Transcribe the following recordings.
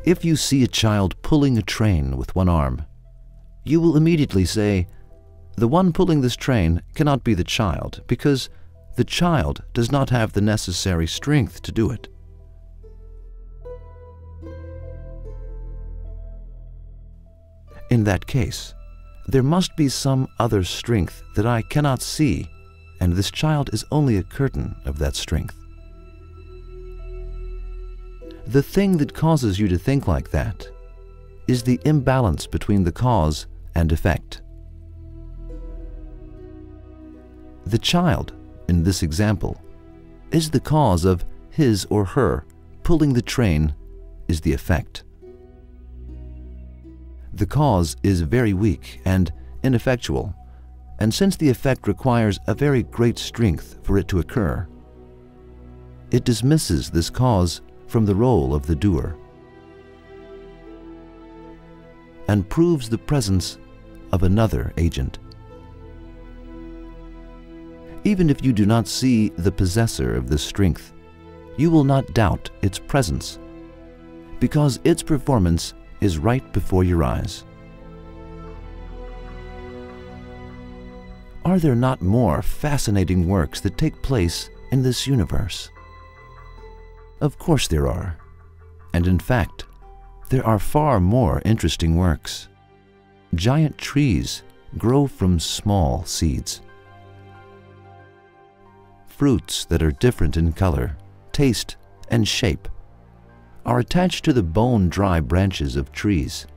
If you see a child pulling a train with one arm, you will immediately say, "The one pulling this train cannot be the child, because the child does not have the necessary strength to do it." In that case, there must be some other strength that I cannot see, and this child is only a curtain of that strength. The thing that causes you to think like that is the imbalance between the cause and effect. The child, in this example, is the cause of his or her pulling the train is the effect. The cause is very weak and ineffectual, and since the effect requires a very great strength for it to occur, it dismisses this cause from the role of the doer and proves the presence of another agent. Even if you do not see the possessor of this strength, you will not doubt its presence, because its performance is right before your eyes. Are there not more fascinating works that take place in this universe? Of course there are, and in fact, there are far more interesting works. Giant trees grow from small seeds. Fruits that are different in color, taste, and shape are attached to the bone-dry branches of trees.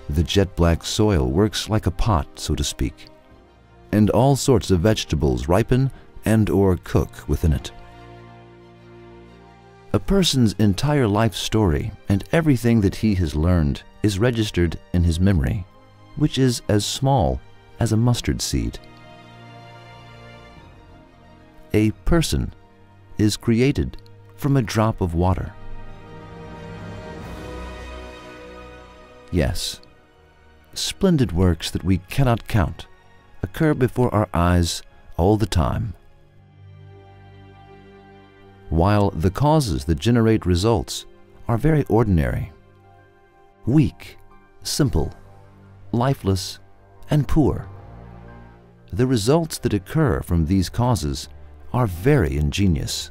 The jet-black soil works like a pot, so to speak, and all sorts of vegetables ripen and/or cook within it. A person's entire life story and everything that he has learned is registered in his memory, which is as small as a mustard seed. A person is created from a drop of water. Yes, splendid works that we cannot count occur before our eyes all the time, while the causes that generate results are very ordinary, weak, simple, lifeless, and poor. The results that occur from these causes are very ingenious,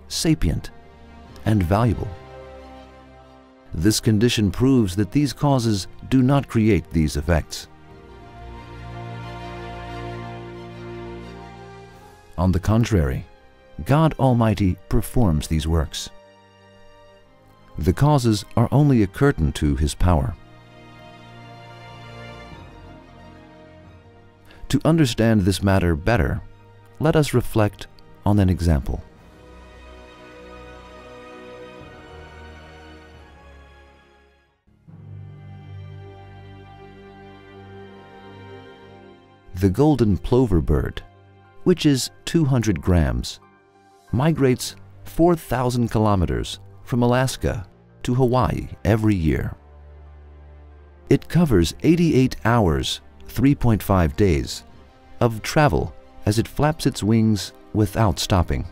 sapient, and valuable. This condition proves that these causes do not create these effects. On the contrary, God Almighty performs these works. The causes are only a curtain to His power. To understand this matter better, let us reflect on an example. The golden plover bird, which is 200 grams, migrates 4,000 kilometers from Alaska to Hawaii every year. It covers 88 hours, 3.5 days, of travel as it flaps its wings without stopping.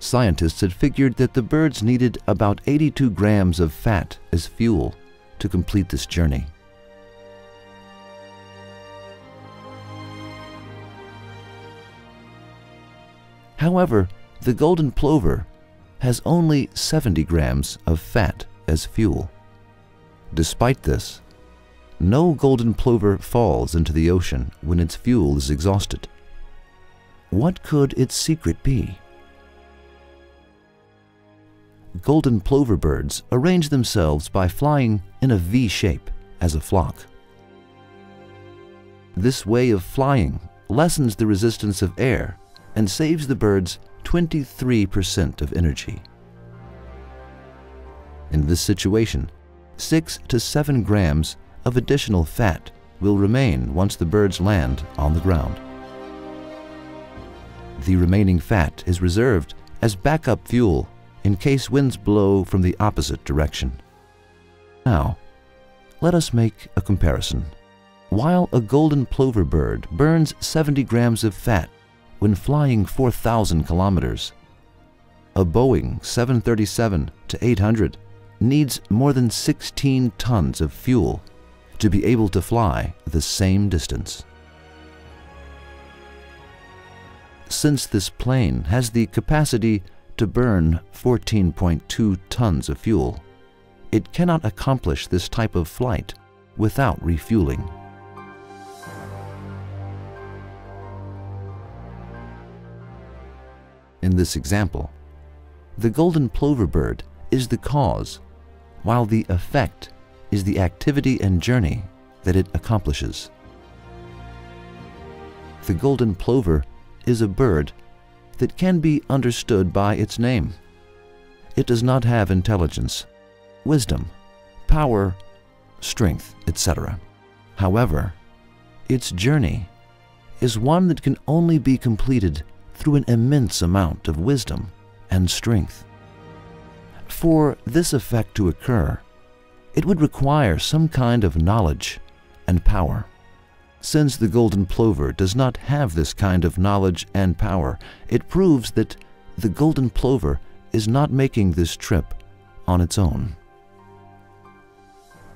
Scientists had figured that the birds needed about 82 grams of fat as fuel to complete this journey. However, the golden plover has only 70 grams of fat as fuel. Despite this, no golden plover falls into the ocean when its fuel is exhausted. What could its secret be? Golden plover birds arrange themselves by flying in a V shape as a flock. This way of flying lessens the resistance of air and saves the birds 23% of energy. In this situation, 6 to 7 grams of additional fat will remain once the birds land on the ground. The remaining fat is reserved as backup fuel in case winds blow from the opposite direction. Now, let us make a comparison. While a golden plover bird burns 70 grams of fat when flying 4,000 kilometers. A Boeing 737-800 needs more than 16 tons of fuel to be able to fly the same distance. Since this plane has the capacity to burn 14.2 tons of fuel, it cannot accomplish this type of flight without refueling. In this example, the golden plover bird is the cause, while the effect is the activity and journey that it accomplishes. The golden plover is a bird that can be understood by its name. It does not have intelligence, wisdom, power, strength, etc. However, its journey is one that can only be completed through an immense amount of wisdom and strength. For this effect to occur, it would require some kind of knowledge and power. Since the golden plover does not have this kind of knowledge and power, it proves that the golden plover is not making this trip on its own,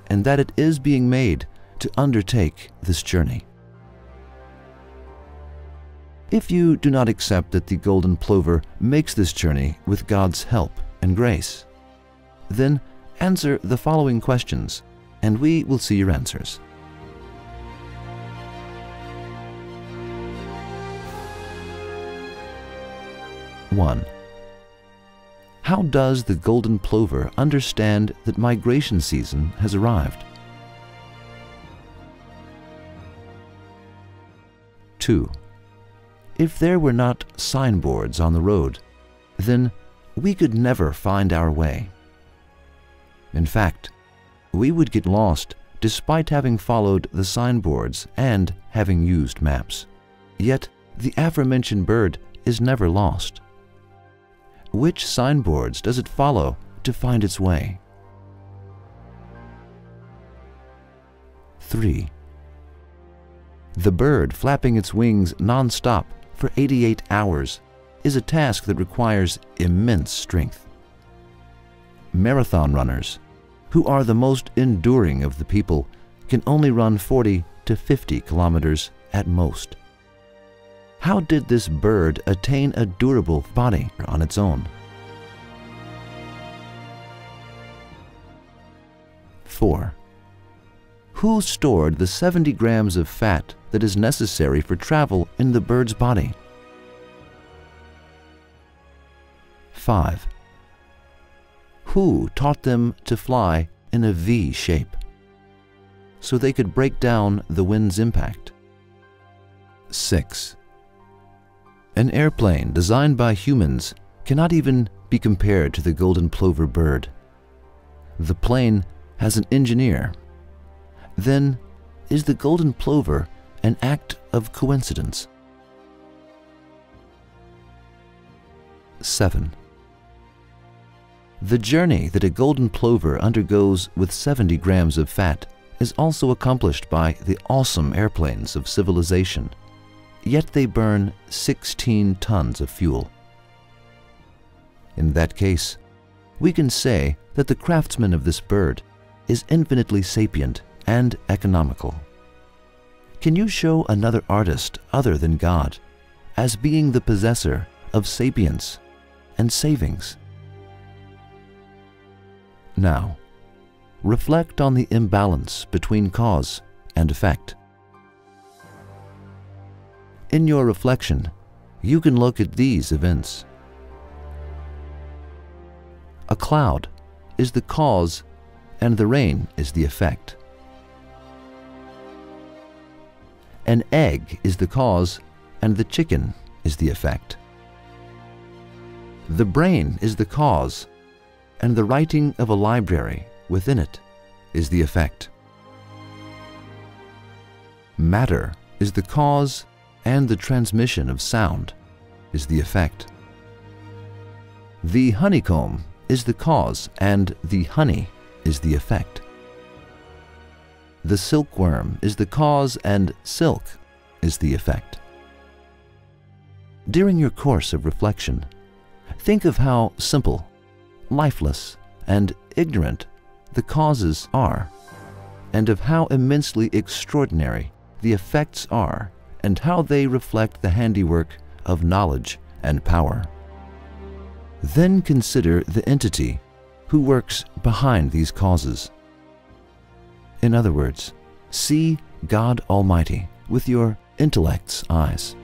and that it is being made to undertake this journey. If you do not accept that the golden plover makes this journey with God's help and grace, then answer the following questions, and we will see your answers. One, how does the golden plover understand that migration season has arrived? 2, if there were not signboards on the road, then we could never find our way. In fact, we would get lost despite having followed the signboards and having used maps. Yet, the aforementioned bird is never lost. Which signboards does it follow to find its way? 3, the bird flapping its wings non-stop for 88 hours is a task that requires immense strength. Marathon runners, who are the most enduring of the people, can only run 40 to 50 kilometers at most. How did this bird attain a durable body on its own? 4, who stored the 70 grams of fat that is necessary for travel in the bird's body? 5, who taught them to fly in a V shape so they could break down the wind's impact? 6, an airplane designed by humans cannot even be compared to the golden plover bird. The plane has an engineer. Then, is the golden plover an act of coincidence? 7, the journey that a golden plover undergoes with 70 grams of fat is also accomplished by the awesome airplanes of civilization, yet they burn 16 tons of fuel. In that case, we can say that the craftsman of this bird is infinitely sapient and economical. Can you show another artist other than God as being the possessor of sapience and savings? Now, reflect on the imbalance between cause and effect. In your reflection, you can look at these events. A cloud is the cause and the rain is the effect. An egg is the cause and the chicken is the effect. The brain is the cause and the writing of a library within it is the effect. Matter is the cause and the transmission of sound is the effect. The honeycomb is the cause and the honey is the effect. The silkworm is the cause and silk is the effect. During your course of reflection, think of how simple, lifeless, and ignorant the causes are, and of how immensely extraordinary the effects are, and how they reflect the handiwork of knowledge and power. Then consider the entity who works behind these causes. In other words, see God Almighty with your intellect's eyes.